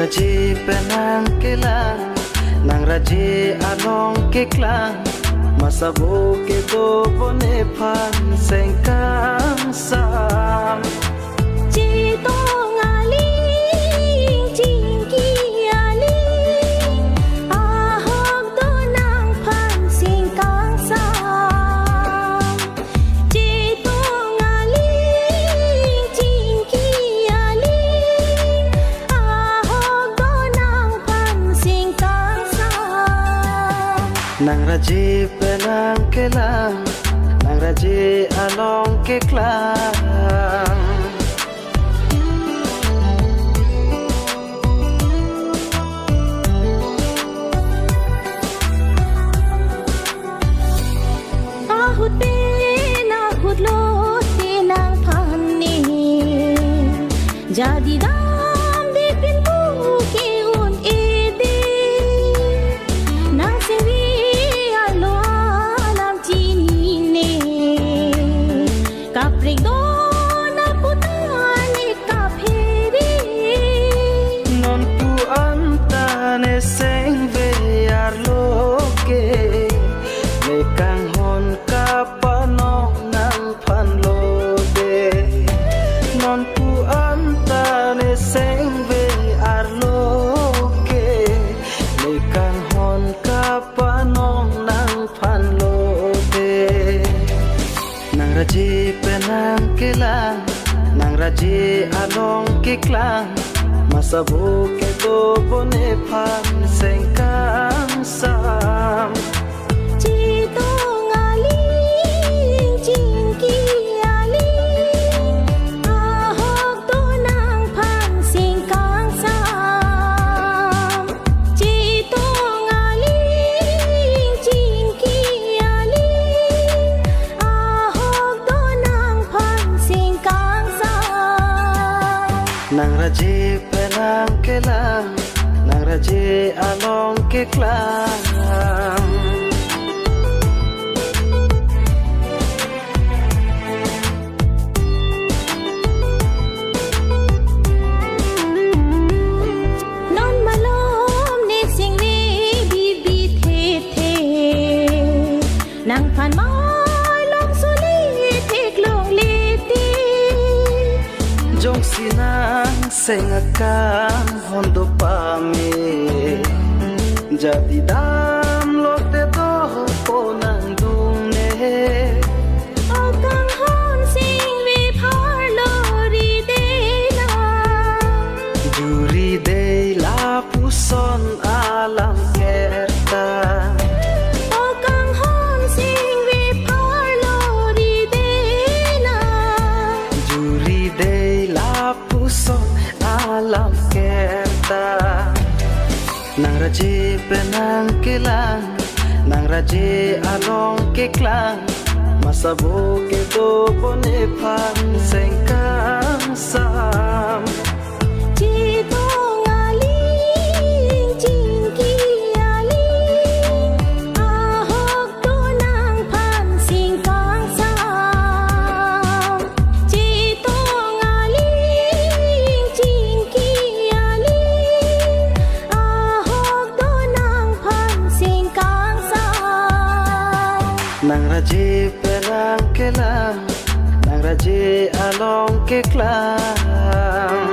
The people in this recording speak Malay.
raji penang kelang, nang raji along ke klang, masabo ke do bone pan sengkang sam. Nang raji penang kelang, nang raji along ke klang. Ahut ben ahut lot tenang panne, jadi dam dipin buke un ede, nang sewi kaprik dona putane kaperi Non pu antane seng vear loke, lekang hon kapanong nang panlode. Non pu antane seng vear loke, lekang hon kapanong nang panlode. Nang raji penang kelang, nang raji along ke klang, masabo ke do bone pan sengkang sam. Cito ngaling cingki aling, ahok donang pan singkang sam. Cito ngaling cingki aling, nang raji penang kelang, nang raji along ke klang. non malom ne sing ne bibi the the, nang pan mai long soli thek long le te. Jong sinang sengakang hondo pame, jadi dam lote do ponang dungne. Akang hon sing we par lori de na, Juri de la puson alam kerta. akang hon sing we par lori de na. Juri de la puson alam kerta. Nang raji penang kelang, nang raji along ke klang, masabo ke do bone pan sengkang sam. Cito ngaling cingki aling, ahok donang pan singkang sam. Cito ngaling cingki aling, ahok donang pan singkang sam. Nang raji penang kelang, nang raji along ke klang.